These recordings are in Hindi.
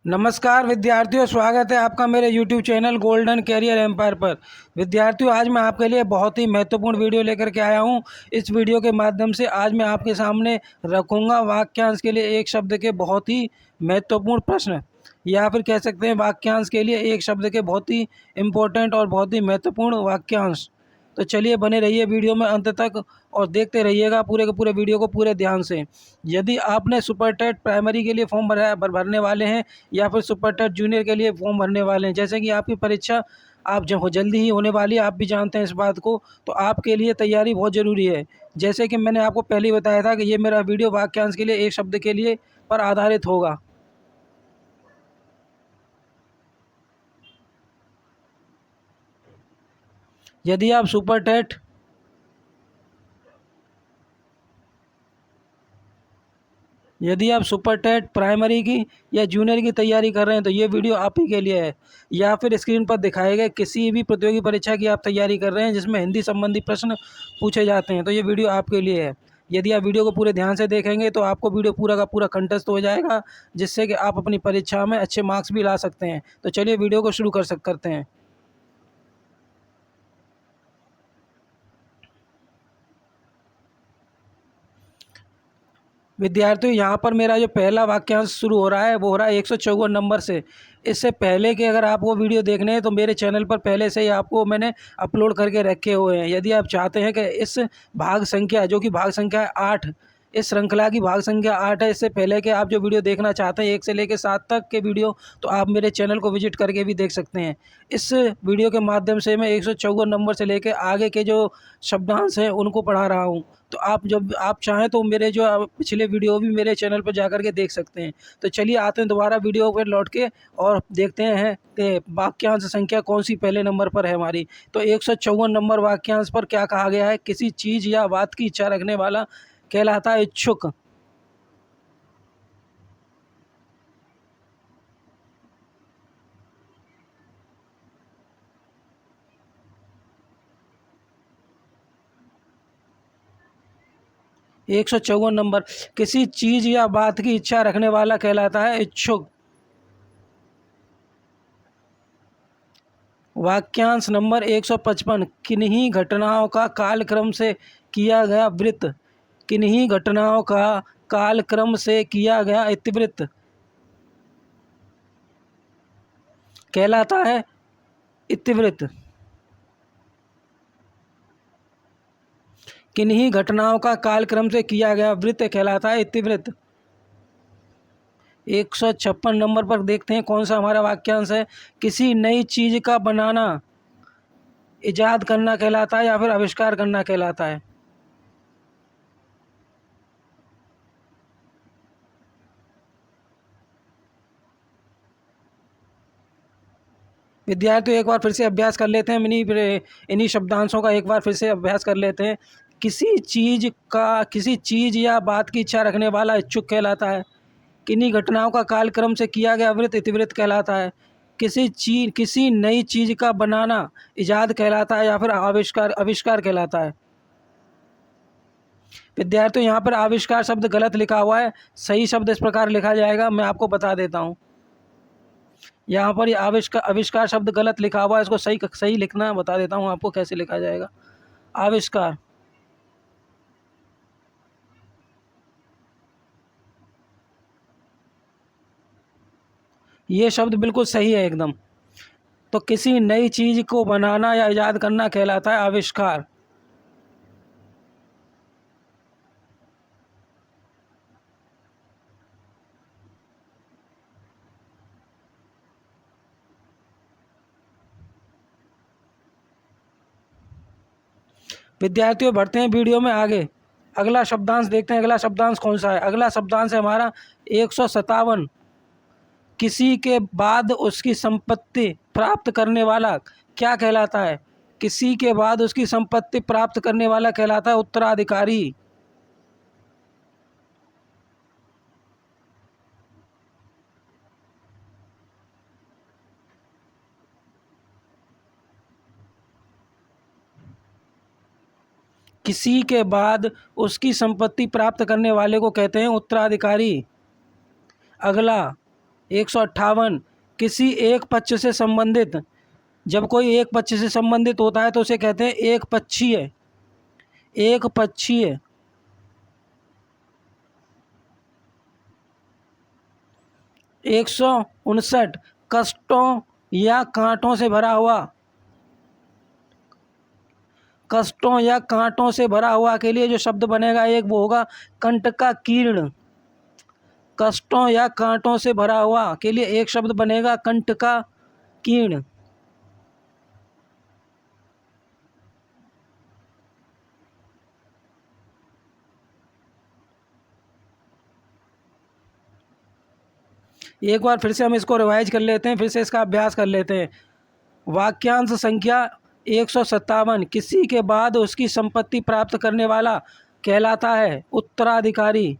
नमस्कार विद्यार्थियों, स्वागत है आपका मेरे YouTube channel golden career empire पर। विद्यार्थियों, आज मैं आपके लिए बहुत ही महत्वपूर्ण वीडियो लेकर के आया हूं। इस वीडियो के माध्यम से आज मैं आपके सामने रखूंगा वाक्यांश के लिए एक शब्द के बहुत ही महत्वपूर्ण प्रश्न, या फिर कह सकते हैं वाक्यांश के लिए एक शब्द के बहुत ही इम्पोर्टेंट और बहुत ही महत्वपूर्ण वाक्यांश। तो चलिए बने रहिए वीडियो में अंत तक और देखते रहिएगा पूरे के पूरे वीडियो को पूरे ध्यान से। यदि आपने सुपर टेट प्राइमरी के लिए फॉर्म भरने वाले हैं या फिर सुपर टेट जूनियर के लिए फॉर्म भरने वाले हैं, जैसे कि आपकी परीक्षा आप जब जल्दी ही होने वाली है, आप भी जानते हैं इस बात को, तो आपके लिए तैयारी बहुत ज़रूरी है। जैसे कि मैंने आपको पहले ही बताया था कि ये मेरा वीडियो वाक्यांश के लिए एक शब्द के लिए पर आधारित होगा। यदि आप सुपर टेट यदि आप सुपर टेट प्राइमरी की या जूनियर की तैयारी कर रहे हैं तो ये वीडियो आप ही के लिए है। या फिर स्क्रीन पर दिखाए गए किसी भी प्रतियोगी परीक्षा की आप तैयारी कर रहे हैं जिसमें हिंदी संबंधी प्रश्न पूछे जाते हैं तो ये वीडियो आपके लिए है। यदि आप वीडियो को पूरे ध्यान से देखेंगे तो आपको वीडियो पूरा का पूरा कंठस्थ हो जाएगा, जिससे कि आप अपनी परीक्षा में अच्छे मार्क्स भी ला सकते हैं। तो चलिए वीडियो को शुरू करते हैं। विद्यार्थियों, यहाँ पर मेरा जो पहला वाक्यांश शुरू हो रहा है वो हो रहा है 154 नंबर से। इससे पहले कि अगर आप वो वीडियो देखने हैं तो मेरे चैनल पर पहले से ही आपको मैंने अपलोड करके रखे हुए हैं। यदि आप चाहते हैं कि इस भाग संख्या, जो कि भाग संख्या है 8, इस श्रृंखला की भाग संख्या 8 है, इससे पहले कि आप जो वीडियो देखना चाहते हैं 1 से लेकर 7 तक के वीडियो, तो आप मेरे चैनल को विजिट करके भी देख सकते हैं। इस वीडियो के माध्यम से मैं 154 नंबर से लेकर आगे के जो शब्दांश हैं उनको पढ़ा रहा हूँ। तो आप जब आप चाहें तो मेरे जो पिछले वीडियो भी मेरे चैनल पर जाकर के देख सकते हैं। तो चलिए आते हैं दोबारा वीडियो पर लौट के और देखते हैं कि वाक्यांश संख्या कौन सी पहले नंबर पर है हमारी। तो 154 नंबर वाक्यांश पर क्या कहा गया है? किसी चीज़ या बात की इच्छा रखने वाला कहलाता है इच्छुक। 154 नंबर, किसी चीज़ या बात की इच्छा रखने वाला कहलाता है इच्छुक। वाक्यांश नंबर 155, किन्हीं घटनाओं का कालक्रम से किया गया वृत्त। किन्हीं घटनाओं का कालक्रम से किया गया इतिवृत्त कहलाता है इतिवृत्त। किन्हीं घटनाओं का कालक्रम से किया गया वृत्त कहलाता है इतिवृत्त। 156 नंबर पर देखते हैं कौन सा हमारा वाक्यांश है। किसी नई चीज़ का बनाना इजाद करना कहलाता है या फिर आविष्कार करना कहलाता है? विद्यार्थियों, एक बार फिर से अभ्यास कर लेते हैं। इन्हीं शब्दांशों का एक बार फिर से अभ्यास कर लेते हैं। किसी चीज़ या बात की इच्छा रखने वाला इच्छुक कहलाता है। किन्हीं घटनाओं का कालक्रम से किया गया वृत्त इतिवृत्त कहलाता है। किसी नई चीज़ का बनाना इजाद कहलाता है या फिर आविष्कार आविष्कार कहलाता है? विद्यार्थियों, यहाँ पर आविष्कार शब्द गलत लिखा हुआ है। सही शब्द इस प्रकार लिखा जाएगा, मैं आपको बता देता हूँ। यहाँ पर ये आविष्कार आविष्कार शब्द गलत लिखा हुआ है, इसको सही सही लिखना बता देता हूँ आपको कैसे लिखा जाएगा। आविष्कार, ये शब्द बिल्कुल सही है एकदम। तो किसी नई चीज़ को बनाना या ईजाद करना कहलाता है आविष्कार। विद्यार्थियों, बढ़ते हैं वीडियो में आगे। अगला शब्दांश देखते हैं, अगला शब्दांश कौन सा है। अगला शब्दांश है हमारा 157, किसी के बाद उसकी संपत्ति प्राप्त करने वाला क्या कहलाता है? किसी के बाद उसकी संपत्ति प्राप्त करने वाला कहलाता है उत्तराधिकारी। किसी के बाद उसकी संपत्ति प्राप्त करने वाले को कहते हैं उत्तराधिकारी। अगला 158 किसी एक पक्ष से संबंधित, जब कोई एक पक्ष से संबंधित होता है तो उसे कहते हैं एक पक्षीय, एक पक्षीय। 159 कष्टों या कांटों से भरा हुआ, कष्टों या कांटों से भरा हुआ के लिए जो शब्द बनेगा एक वो होगा कंटकाकीर्ण। कष्टों या कांटों से भरा हुआ के लिए एक शब्द बनेगा कंटकाकीर्ण। एक बार फिर से हम इसको रिवाइज कर लेते हैं, फिर से इसका अभ्यास कर लेते हैं। वाक्यांश संख्या 157 किसी के बाद उसकी संपत्ति प्राप्त करने वाला कहलाता है उत्तराधिकारी।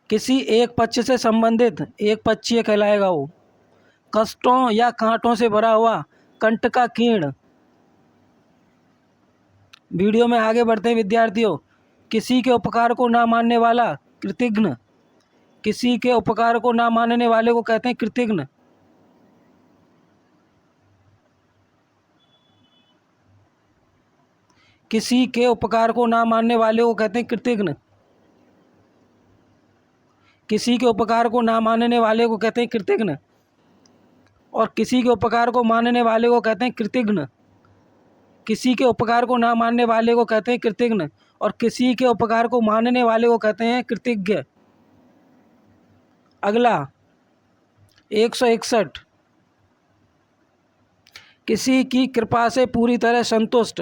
किसी एक पक्ष से संबंधित एक पक्षीय कहलाएगा वो। कष्टों या कांटों से भरा हुआ कंटकाकीर्ण। वीडियो में आगे बढ़ते हैं विद्यार्थियों। किसी के उपकार को ना मानने वाला कृतघ्न। किसी के उपकार को ना मानने वाले को कहते हैं कृतघ्न। किसी के उपकार को ना मानने वाले को कहते हैं कृतघ्न। किसी के उपकार को ना मानने वाले को कहते हैं कृतघ्न और किसी के उपकार को मानने वाले को कहते हैं कृतघ्न। किसी के उपकार को ना मानने वाले को कहते हैं कृतघ्न और किसी के उपकार को मानने वाले को कहते हैं कृतज्ञ। अगला 161 किसी की कृपा से पूरी तरह संतुष्ट।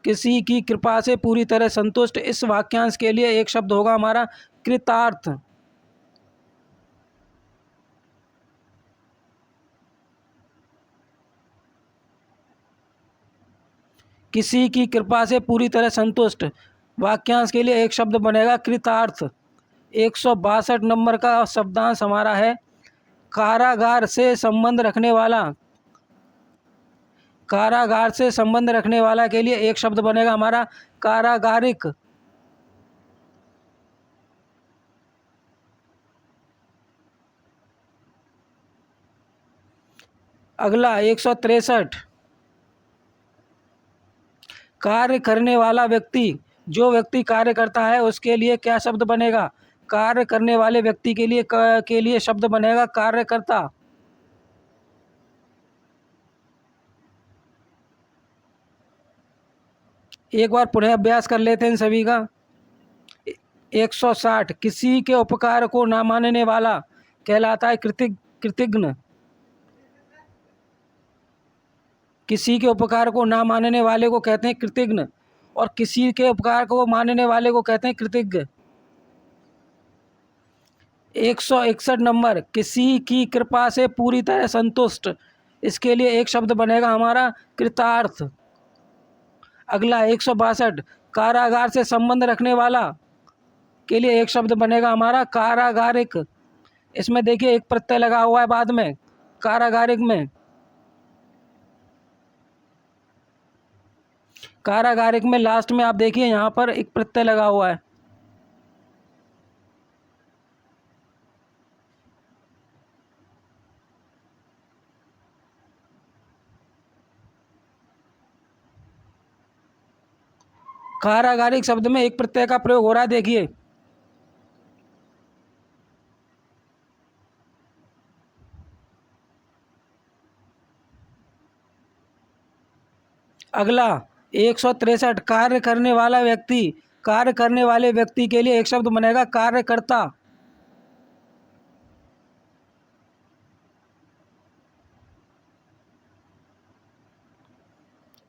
किसी की कृपा से पूरी तरह संतुष्ट, इस वाक्यांश के लिए एक शब्द होगा हमारा कृतार्थ। किसी की कृपा से पूरी तरह संतुष्ट वाक्यांश के लिए एक शब्द बनेगा कृतार्थ। 162 नंबर का शब्दांश हमारा है कारागार से संबंध रखने वाला। कारागार से संबंध रखने वाला के लिए एक शब्द बनेगा हमारा कारागारिक। अगला 163 कार्य करने वाला व्यक्ति। जो व्यक्ति कार्य करता है उसके लिए क्या शब्द बनेगा? कार्य करने वाले व्यक्ति के लिए शब्द बनेगा कार्यकर्ता। एक बार पुनः अभ्यास कर लेते हैं सभी का। 160 किसी के उपकार को ना मानने वाला कहलाता है कृतघ्न। किसी के उपकार को ना मानने वाले को कहते हैं कृतघ्न और किसी के उपकार को मानने वाले को कहते हैं कृतज्ञ। 161 नंबर किसी की कृपा से पूरी तरह संतुष्ट, इसके लिए एक शब्द बनेगा हमारा कृतार्थ। अगला 162 कारागार से संबंध रखने वाला के लिए एक शब्द बनेगा हमारा कारागारिक। इसमें देखिए एक प्रत्यय लगा हुआ है बाद में कारागारिक में। कारागारिक में लास्ट में आप देखिए यहाँ पर एक प्रत्यय लगा हुआ है। कारागारिक शब्द में एक प्रत्यय का प्रयोग हो रहा है, देखिए। अगला 163 कार्य करने वाला व्यक्ति। कार्य करने वाले व्यक्ति के लिए एक शब्द बनेगा कार्यकर्ता।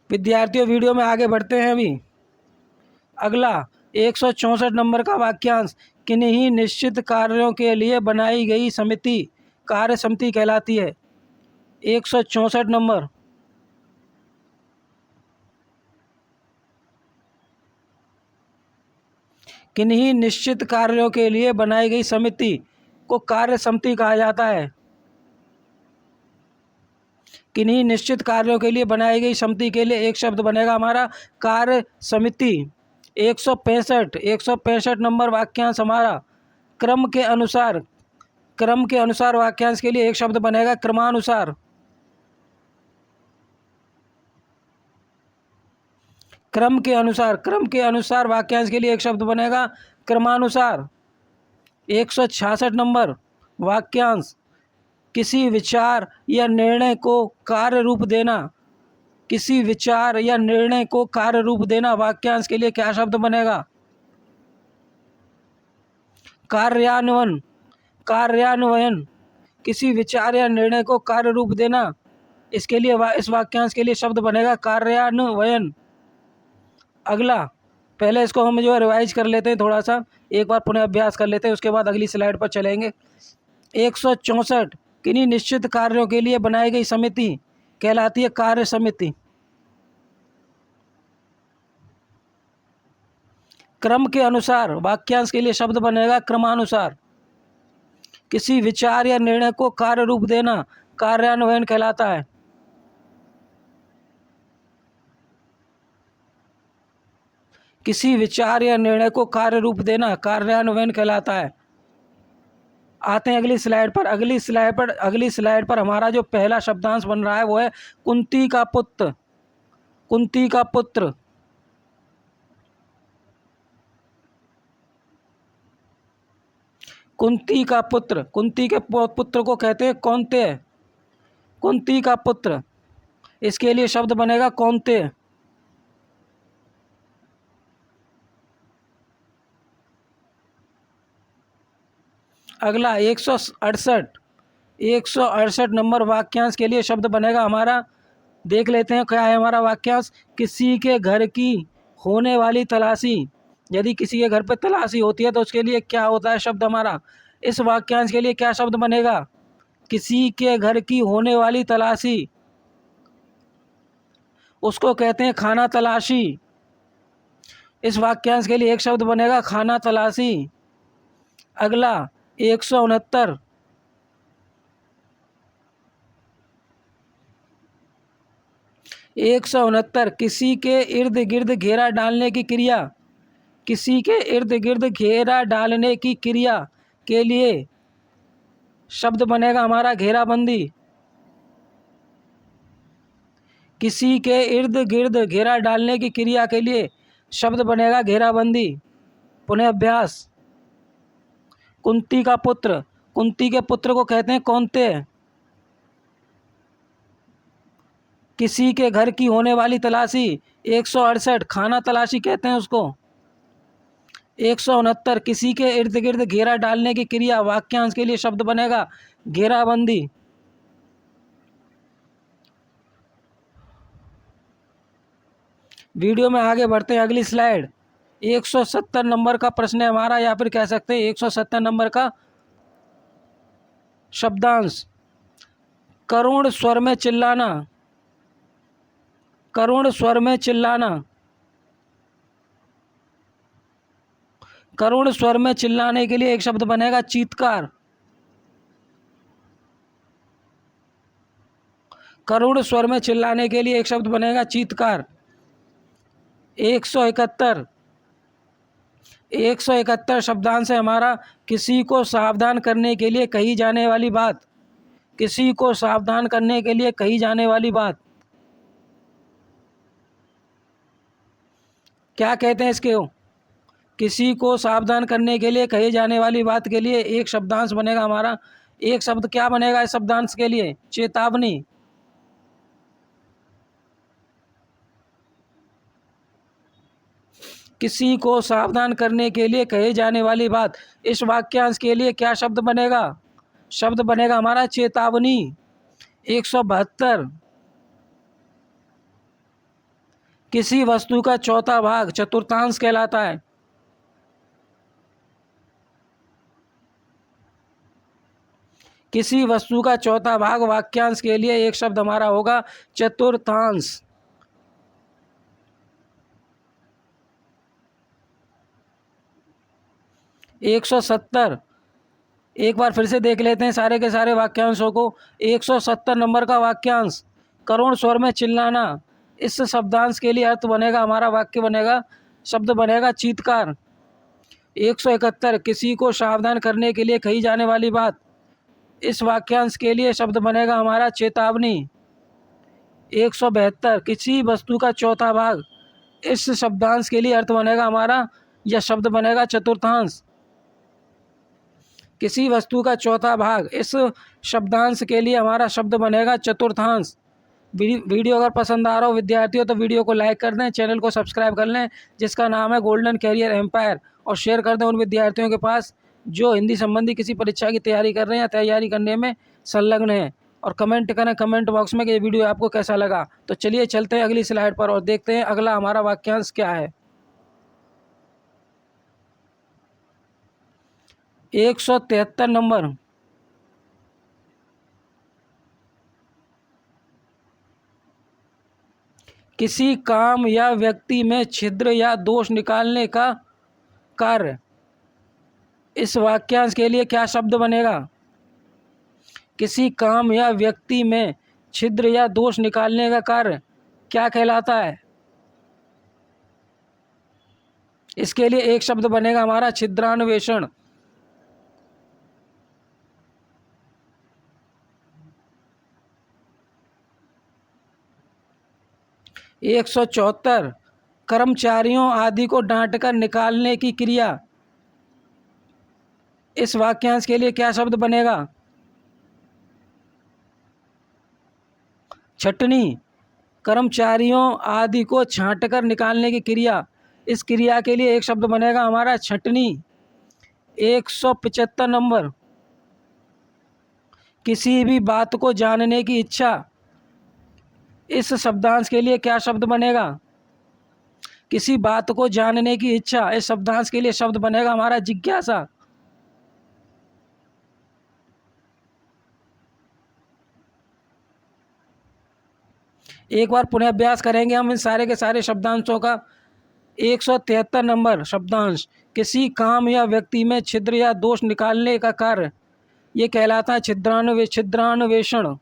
विद्यार्थियों वीडियो में आगे बढ़ते हैं अभी। अगला 164 नंबर का वाक्यांश किन्हीं निश्चित कार्यों के लिए बनाई गई समिति कार्य समिति कहलाती है। 164 नंबर किन्हीं निश्चित कार्यों के लिए बनाई गई समिति को कार्य समिति कहा जाता है। किन्हीं निश्चित कार्यों के लिए बनाई गई समिति के लिए एक शब्द बनेगा हमारा कार्य समिति। 165 नंबर वाक्यांश हमारा क्रम के अनुसार वाक्यांश के लिए एक शब्द बनेगा क्रमानुसार। क्रम के अनुसार वाक्यांश के लिए एक शब्द बनेगा क्रमानुसार। 166 नंबर वाक्यांश किसी विचार या निर्णय को कार्य रूप देना। किसी विचार या निर्णय को कार्य रूप देना वाक्यांश के लिए क्या शब्द बनेगा? कार्यान्वयन। किसी विचार या निर्णय को कार्य रूप देना, इसके लिए इस वाक्यांश के लिए शब्द बनेगा कार्यान्वयन। अगला, पहले इसको हम जो है रिवाइज कर लेते हैं, थोड़ा सा एक बार पुनः अभ्यास कर लेते हैं, उसके बाद अगली स्लाइड पर चलेंगे। 164 किन्हीं निश्चित कार्यों के लिए बनाई गई समिति कहलाती है कार्य समिति। क्रम के अनुसार वाक्यांश के लिए शब्द बनेगा क्रमानुसार। किसी विचार या निर्णय को कार्य रूप देना कार्यान्वयन कहलाता है। किसी विचार या निर्णय को कार्य रूप देना कार्यान्वयन कहलाता है। आते हैं अगली स्लाइड पर। अगली स्लाइड पर हमारा जो पहला शब्दांश बन रहा है वो है कुंती का पुत्र। कुंती का पुत्र। कुंती का पुत्र। कुंती के पुत्र को कहते हैं कौन्तेय। कुंती का पुत्र, इसके लिए शब्द बनेगा कौन्तेय। अगला 168 नंबर वाक्यांश के लिए शब्द बनेगा हमारा, देख लेते हैं क्या है हमारा वाक्यांश। किसी के घर की होने वाली तलाशी। यदि किसी के घर पर तलाशी होती है तो उसके लिए क्या होता है शब्द हमारा? इस वाक्यांश के लिए क्या शब्द बनेगा? किसी के घर की होने वाली तलाशी, उसको कहते हैं खाना तलाशी। इस वाक्यांश के लिए एक शब्द बनेगा खाना तलाशी। अगला 169 किसी के इर्द गिर्द घेरा डालने की क्रिया। किसी के इर्द गिर्द घेरा डालने की क्रिया के लिए शब्द बनेगा हमारा घेराबंदी। किसी के इर्द गिर्द घेरा डालने की क्रिया के लिए शब्द बनेगा घेराबंदी। पुनः अभ्यास। कुंती का पुत्र। कुंती के पुत्र को कहते हैं कौन्तेय। किसी के घर की होने वाली तलाशी 168 खाना तलाशी कहते हैं उसको। 169 किसी के इर्द गिर्द घेरा डालने की क्रिया, वाक्यांश के लिए शब्द बनेगा घेराबंदी। वीडियो में आगे बढ़ते हैं। अगली स्लाइड 170 नंबर का प्रश्न है हमारा, या फिर कह सकते हैं 170 नंबर का शब्दांश। करुण स्वर में चिल्लाना। करुण स्वर में चिल्लाना। करुण स्वर में चिल्लाने के लिए एक शब्द बनेगा चीत्कार। करुण स्वर में चिल्लाने के लिए एक शब्द बनेगा चीत्कार। 171 शब्दांश है हमारा, किसी को सावधान करने के लिए कही जाने वाली बात। किसी को सावधान करने के लिए कही जाने वाली बात क्या कहते हैं इसके? किसी को सावधान करने के लिए कही जाने वाली बात के लिए एक शब्दांश बनेगा हमारा। एक शब्द क्या बनेगा इस शब्दांश के लिए? चेतावनी। किसी को सावधान करने के लिए कही जाने वाली बात, इस वाक्यांश के लिए क्या शब्द बनेगा? शब्द बनेगा हमारा चेतावनी। 172 किसी वस्तु का चौथा भाग चतुर्थांश कहलाता है। किसी वस्तु का चौथा भाग, वाक्यांश के लिए एक शब्द हमारा होगा चतुर्थांश। 170 एक बार फिर से देख लेते हैं सारे के सारे वाक्यांशों को। 170 नंबर का वाक्यांश, करुण स्वर में चिल्लाना। इस शब्दांश के लिए अर्थ बनेगा हमारा, वाक्य बनेगा शब्द बनेगा चीत्कार। 171 किसी को सावधान करने के लिए कही जाने वाली बात। इस वाक्यांश के लिए शब्द बनेगा हमारा चेतावनी। 172 किसी वस्तु का चौथा भाग। इस शब्दांश के लिए अर्थ बनेगा हमारा यह शब्द बनेगा चतुर्थांश। किसी वस्तु का चौथा भाग, इस शब्दांश के लिए हमारा शब्द बनेगा चतुर्थांश। वीडियो अगर पसंद आ रहा हो विद्यार्थियों तो वीडियो को लाइक कर दें, चैनल को सब्सक्राइब कर लें जिसका नाम है गोल्डन कैरियर एम्पायर, और शेयर कर दें उन विद्यार्थियों के पास जो हिंदी संबंधी किसी परीक्षा की तैयारी कर रहे हैं या तैयारी करने में संलग्न हैं। और कमेंट करें कमेंट बॉक्स में कि ये वीडियो आपको कैसा लगा। तो चलिए चलते हैं अगली स्लाइड पर और देखते हैं अगला हमारा वाक्यांश क्या है। 173 नंबर। किसी काम या व्यक्ति में छिद्र या दोष निकालने का कार्य। इस वाक्यांश के लिए क्या शब्द बनेगा? किसी काम या व्यक्ति में छिद्र या दोष निकालने का कार्य क्या कहलाता है? इसके लिए एक शब्द बनेगा हमारा छिद्रान्वेषण। 174 कर्मचारियों आदि को डांटकर निकालने की क्रिया। इस वाक्यांश के लिए क्या शब्द बनेगा? छटनी। कर्मचारियों आदि को छांटकर निकालने की क्रिया। इस क्रिया के लिए एक शब्द बनेगा हमारा छटनी। 175 नंबर। किसी भी बात को जानने की इच्छा। इस शब्दांश के लिए क्या शब्द बनेगा? किसी बात को जानने की इच्छा। इस शब्दांश के लिए शब्द बनेगा हमारा जिज्ञासा। एक बार पुनः अभ्यास करेंगे हम इन सारे के सारे शब्दांशों का। 173 नंबर शब्दांश। किसी काम या व्यक्ति में छिद्र या दोष निकालने का कार्य, ये कहलाता है छिद्रान्वेषण।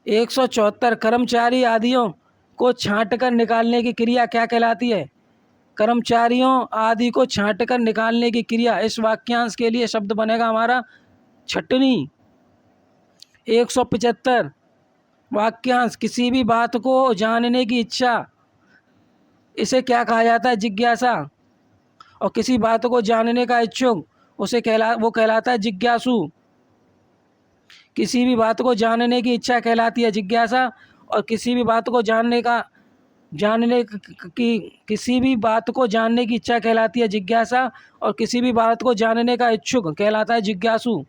174 कर्मचारी आदियों को छांटकर निकालने की क्रिया क्या कहलाती है? कर्मचारियों आदि को छांटकर निकालने की क्रिया। इस वाक्यांश के लिए शब्द बनेगा हमारा छटनी। 175 वाक्यांश। किसी भी बात को जानने की इच्छा, इसे क्या कहा जाता है? जिज्ञासा। और किसी बात को जानने का इच्छुक, उसे वो कहलाता है जिज्ञासु। किसी भी बात को जानने की इच्छा कहलाती है जिज्ञासा, और किसी भी बात को किसी भी बात को जानने की इच्छा कहलाती है जिज्ञासा, और किसी भी बात को जानने का इच्छुक कहलाता है जिज्ञासु।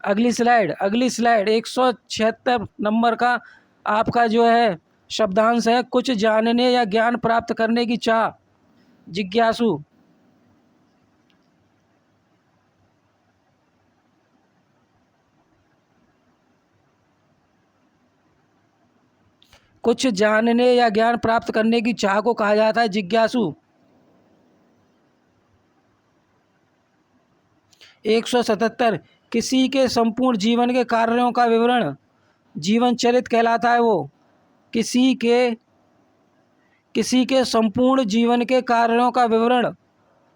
अगली स्लाइड 176 नंबर का आपका जो है शब्दांश है कुछ जानने या ज्ञान प्राप्त करने की चाह। जिज्ञासु। कुछ जानने या ज्ञान प्राप्त करने की चाह को कहा जाता है जिज्ञासु। 177 किसी के संपूर्ण जीवन के कार्यों का विवरण। जीवन चरित कहलाता है वो। किसी के संपूर्ण जीवन के कार्यों का विवरण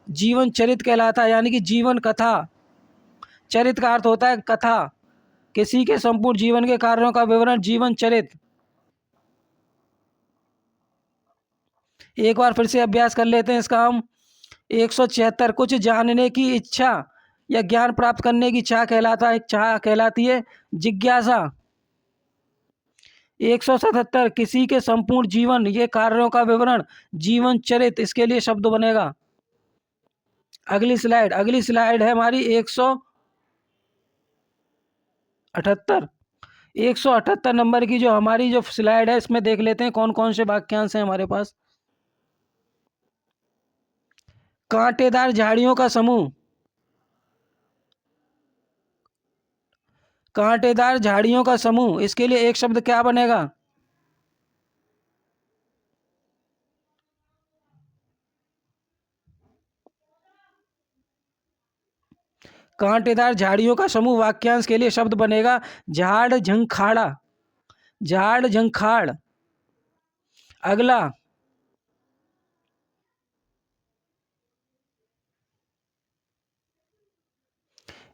जीवन चरित कहलाता है, यानी कि जीवन कथा। चरित का अर्थ होता है कथा। किसी के संपूर्ण जीवन के कार्यों का विवरण जीवन चरित। एक बार फिर से अभ्यास कर लेते हैं इसका हम। 176 कुछ जानने की इच्छा या ज्ञान प्राप्त करने की चाह कहलाती है जिज्ञासा। 177 किसी के संपूर्ण जीवन ये कार्यों का विवरण जीवन चरित। इसके लिए शब्द बनेगा। अगली स्लाइड है हमारी 178। 178 नंबर की जो हमारी जो स्लाइड है इसमें देख लेते हैं कौन कौन से वाक्यांश हैं हमारे पास। कांटेदार झाड़ियों का समूह। कांटेदार झाड़ियों का समूह, इसके लिए एक शब्द क्या बनेगा? कांटेदार झाड़ियों का समूह वाक्यांश के लिए शब्द बनेगा झाड़ झंखाड़ा, झाड़ झंखाड़। अगला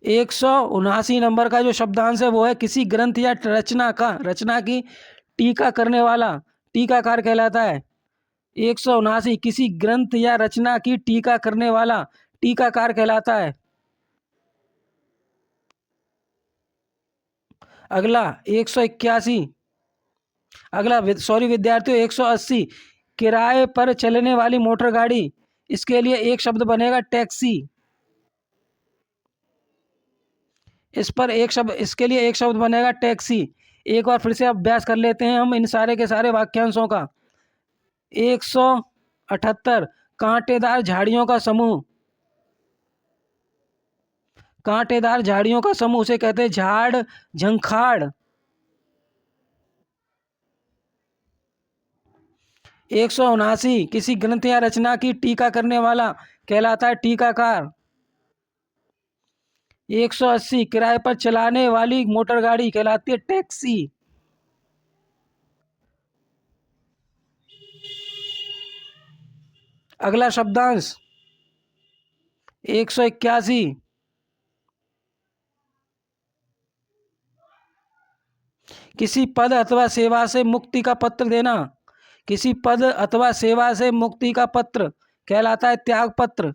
179 नंबर का जो शब्दांश है वो है किसी ग्रंथ या रचना की टीका करने वाला टीकाकार कहलाता है। 179 किसी ग्रंथ या रचना की टीका करने वाला टीकाकार कहलाता है। अगला 181, अगला सॉरी विद्यार्थियों 180 किराए पर चलने वाली मोटर गाड़ी, इसके लिए एक शब्द बनेगा टैक्सी। इस पर एक शब्द, इसके लिए एक शब्द बनेगा टैक्सी। एक बार फिर से अभ्यास कर लेते हैं हम इन सारे के सारे वाक्यांशों का। 178 कांटेदार झाड़ियों का समूह, कांटेदार झाड़ियों का समूह उसे कहते हैं झाड़ झंखाड़। 179 किसी ग्रंथ या रचना की टीका करने वाला कहलाता है टीकाकार। 180 किराए पर चलाने वाली मोटर गाड़ी कहलाती है टैक्सी। अगला शब्दांश 181 किसी पद अथवा सेवा से मुक्ति का पत्र देना, किसी पद अथवा सेवा से मुक्ति का पत्र कहलाता है त्याग पत्र।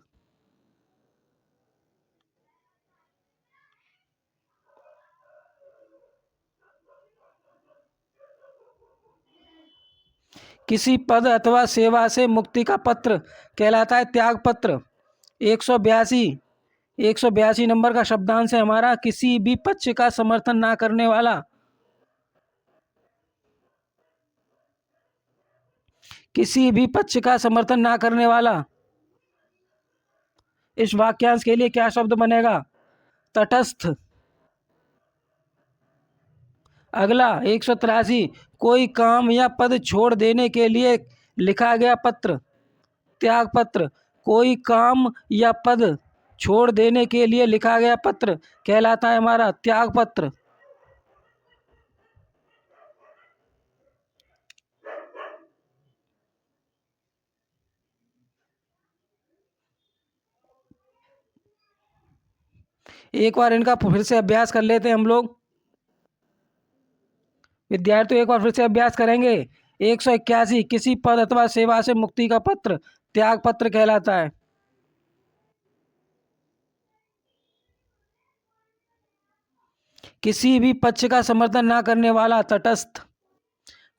किसी पद अथवा सेवा से मुक्ति का पत्र कहलाता है त्याग पत्र। 182 182 नंबर का शब्दांश है हमारा किसी भी पक्ष का समर्थन ना करने वाला, किसी भी पक्ष का समर्थन ना करने वाला। इस वाक्यांश के लिए क्या शब्द बनेगा तटस्थ। अगला 183 कोई काम या पद छोड़ देने के लिए लिखा गया पत्र त्याग पत्र, कोई काम या पद छोड़ देने के लिए लिखा गया पत्र कहलाता है हमारा त्याग पत्र। एक बार इनका फिर से अभ्यास कर लेते हैं हम लोग। विद्यार्थी एक बार फिर से अभ्यास करेंगे। 181 किसी पद अथवा सेवा से मुक्ति का पत्र त्याग पत्र कहलाता है। किसी भी पक्ष का समर्थन ना करने वाला तटस्थ,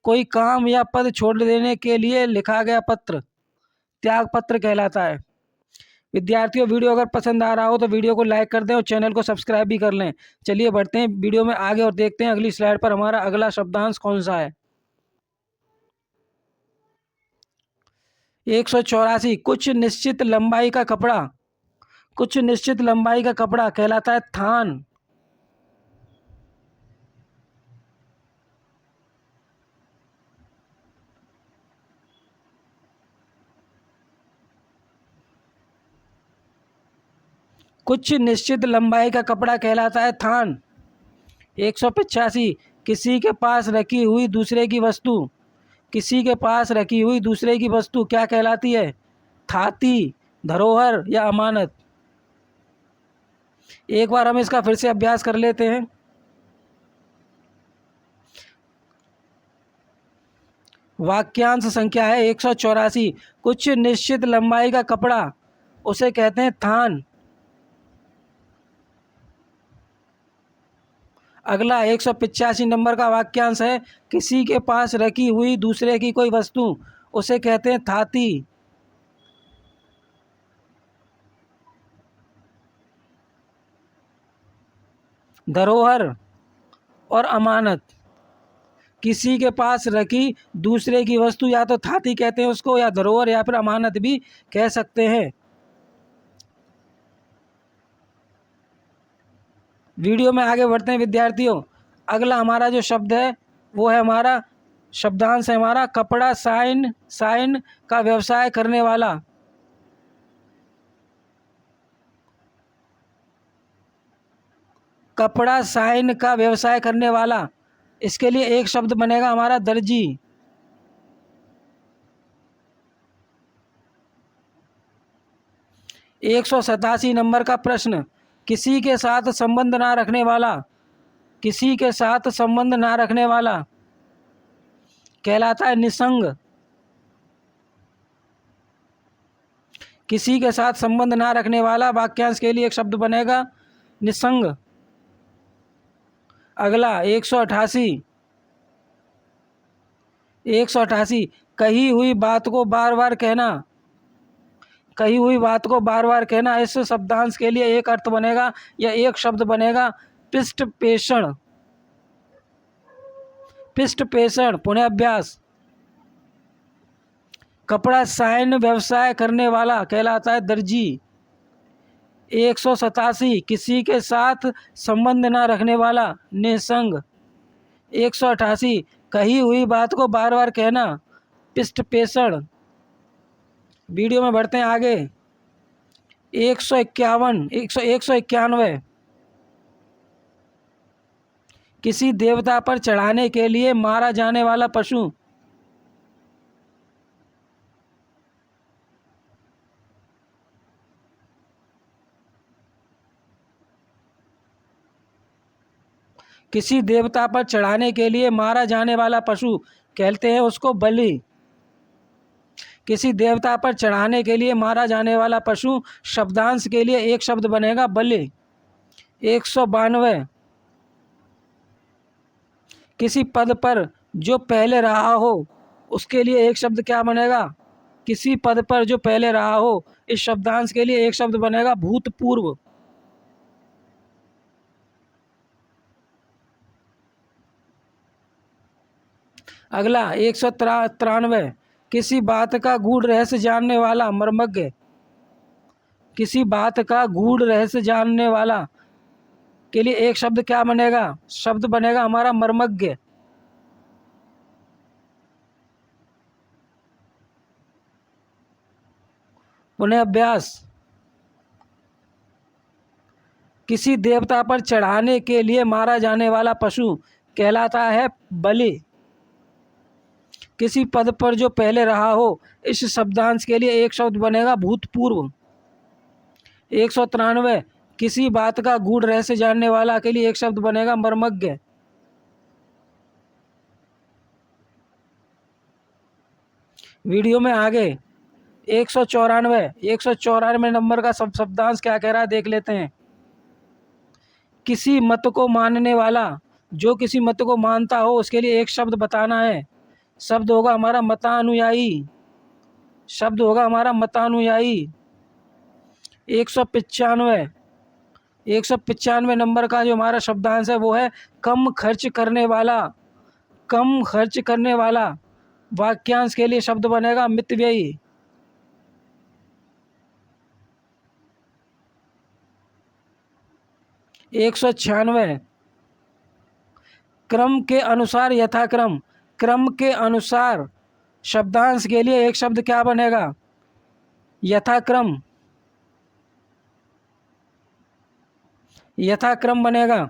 कोई काम या पद छोड़ देने के लिए लिखा गया पत्र त्याग पत्र कहलाता है। विद्यार्थियों वीडियो अगर पसंद आ रहा हो तो वीडियो को लाइक कर दें और चैनल को सब्सक्राइब भी कर लें। चलिए बढ़ते हैं वीडियो में आगे और देखते हैं अगली स्लाइड पर हमारा अगला शब्दांश कौन सा है। 184 कुछ निश्चित लंबाई का कपड़ा, कुछ निश्चित लंबाई का कपड़ा कहलाता है थान। कुछ निश्चित लंबाई का कपड़ा कहलाता है थान। 185 किसी के पास रखी हुई दूसरे की वस्तु, किसी के पास रखी हुई दूसरे की वस्तु क्या कहलाती है थाती, धरोहर या अमानत। एक बार हम इसका फिर से अभ्यास कर लेते हैं। वाक्यांश संख्या है 184 कुछ निश्चित लंबाई का कपड़ा उसे कहते हैं थान। अगला 185 नंबर का वाक्यांश है किसी के पास रखी हुई दूसरे की कोई वस्तु उसे कहते हैं थाती। धरोहर और अमानत, किसी के पास रखी दूसरे की वस्तु या तो थाती कहते हैं उसको या धरोहर या फिर अमानत भी कह सकते हैं। वीडियो में आगे बढ़ते हैं विद्यार्थियों। अगला हमारा जो शब्द है वो है हमारा शब्दांश है हमारा कपड़ा साइन, साइन का व्यवसाय करने वाला। कपड़ा साइन का व्यवसाय करने वाला, इसके लिए एक शब्द बनेगा हमारा दर्जी। 187 नंबर का प्रश्न, किसी के साथ संबंध ना रखने वाला, किसी के साथ संबंध ना रखने वाला कहलाता है निसंग। किसी के साथ संबंध ना रखने वाला वाक्यांश के लिए एक शब्द बनेगा निसंग। अगला 188 कही हुई बात को बार बार कहना, कही हुई बात को बार बार कहना, इस शब्दांश के लिए एक अर्थ बनेगा या एक शब्द बनेगा पृष्ठ पेषण। पृष्ठ पेषण। पुनः अभ्यास, कपड़ा साइन व्यवसाय करने वाला कहलाता है दर्जी। 187 किसी के साथ संबंध ना रखने वाला निसंग। 188 कही हुई बात को बार बार कहना पृष्ठ पेषण। वीडियो में बढ़ते हैं आगे। 191 किसी देवता पर चढ़ाने के लिए मारा जाने वाला पशु। किसी देवता पर चढ़ाने के लिए मारा जाने वाला पशु कहते हैं उसको बलि। किसी देवता पर चढ़ाने के लिए मारा जाने वाला पशु, शब्दांश के लिए एक शब्द बनेगा बलि। 192 किसी पद पर जो पहले रहा हो, उसके लिए एक शब्द क्या बनेगा? किसी पद पर जो पहले रहा हो, इस शब्दांश के लिए एक शब्द बनेगा भूतपूर्व। अगला 193 किसी बात का गूढ़ रहस्य जानने वाला मर्मज्ञ। किसी बात का गूढ़ रहस्य जानने वाला के लिए एक शब्द क्या बनेगा? शब्द बनेगा हमारा मर्मज्ञ। पुनः अभ्यास, किसी देवता पर चढ़ाने के लिए मारा जाने वाला पशु कहलाता है बलि। किसी पद पर जो पहले रहा हो, इस शब्दांश के लिए एक शब्द बनेगा भूतपूर्व। 193 किसी बात का गूढ़ रहस्य जानने वाला के लिए एक शब्द बनेगा मर्मज्ञ। वीडियो में आगे 194 नंबर का शब्दांश क्या कह रहा है देख लेते हैं। किसी मत को मानने वाला, जो किसी मत को मानता हो उसके लिए एक शब्द बताना है। शब्द होगा हमारा मतानुयायी। शब्द होगा हमारा मतानुयायी। 195 नंबर का जो हमारा शब्दांश है वो है कम खर्च करने वाला। कम खर्च करने वाला वाक्यांश के लिए शब्द बनेगा मितव्ययी। 196 क्रम के अनुसार यथाक्रम। क्रम के अनुसार शब्दांश के लिए एक शब्द क्या बनेगा? यथाक्रम। यथाक्रम बनेगा।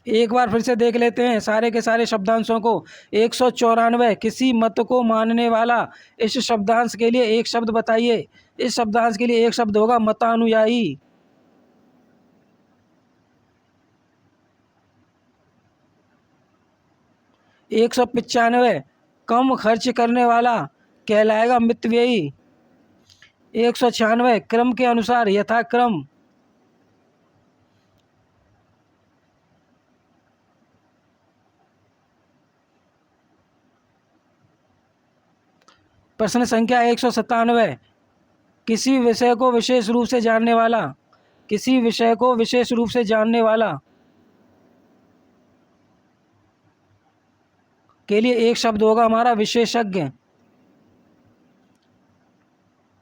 एक बार फिर से देख लेते हैं सारे के सारे शब्दांशों को। 194 किसी मत को मानने वाला, इस शब्दांश के लिए एक शब्द बताइए। इस शब्दांश के लिए एक शब्द होगा मतानुयायी। 195 कम खर्च करने वाला कहलाएगा मितव्ययी। 196 क्रम के अनुसार यथाक्रम। प्रश्न संख्या 197 किसी विषय को विशेष रूप से जानने वाला। किसी विषय को विशेष रूप से जानने वाला के लिए एक शब्द होगा हमारा विशेषज्ञ।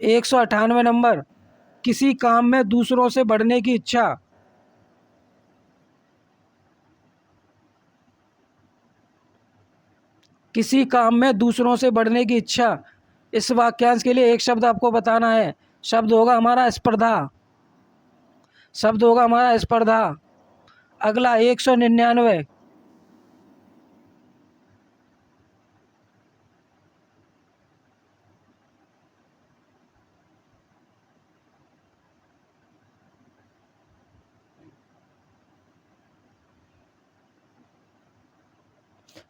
198 नंबर किसी काम में दूसरों से बढ़ने की इच्छा। किसी काम में दूसरों से बढ़ने की इच्छा, इस वाक्यांश के लिए एक शब्द आपको बताना है। शब्द होगा हमारा स्पर्धा। शब्द होगा हमारा स्पर्धा। अगला 199।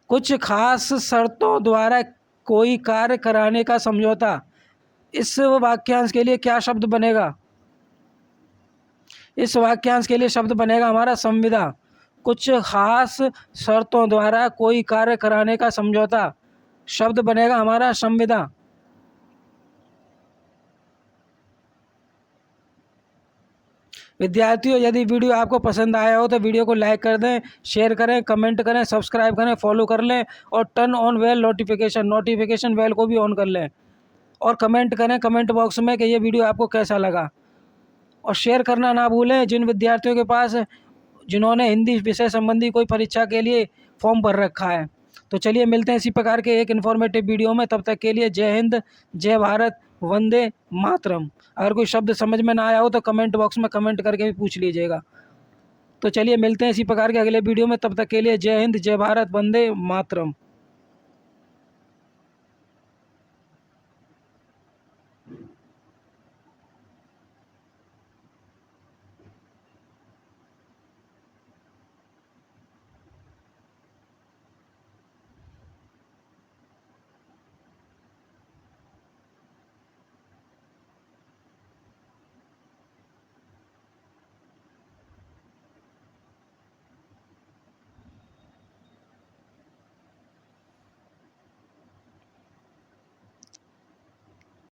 कुछ खास शर्तों द्वारा कोई कार्य कराने का समझौता। इस वाक्यांश के लिए क्या शब्द बनेगा? इस वाक्यांश के लिए शब्द बनेगा हमारा संविदा। कुछ खास शर्तों द्वारा कोई कार्य कराने का समझौता, शब्द बनेगा हमारा संविदा। विद्यार्थियों, यदि वीडियो आपको पसंद आया हो तो वीडियो को लाइक कर दें, शेयर करें, कमेंट करें, सब्सक्राइब करें, फॉलो कर लें और turn on bell notification bell को भी ऑन कर लें। और कमेंट करें कमेंट बॉक्स में कि ये वीडियो आपको कैसा लगा। और शेयर करना ना भूलें जिन विद्यार्थियों के पास जिन्होंने हिंदी विषय संबंधी कोई परीक्षा के लिए फॉर्म भर रखा है। तो चलिए मिलते हैं इसी प्रकार के एक इन्फॉर्मेटिव वीडियो में। तब तक के लिए जय हिंद, जय भारत, वंदे मातरम। अगर कोई शब्द समझ में ना आया हो तो कमेंट बॉक्स में कमेंट करके भी पूछ लीजिएगा। तो चलिए मिलते हैं इसी प्रकार के अगले वीडियो में। तब तक के लिए जय हिंद, जय भारत, वंदे मातरम।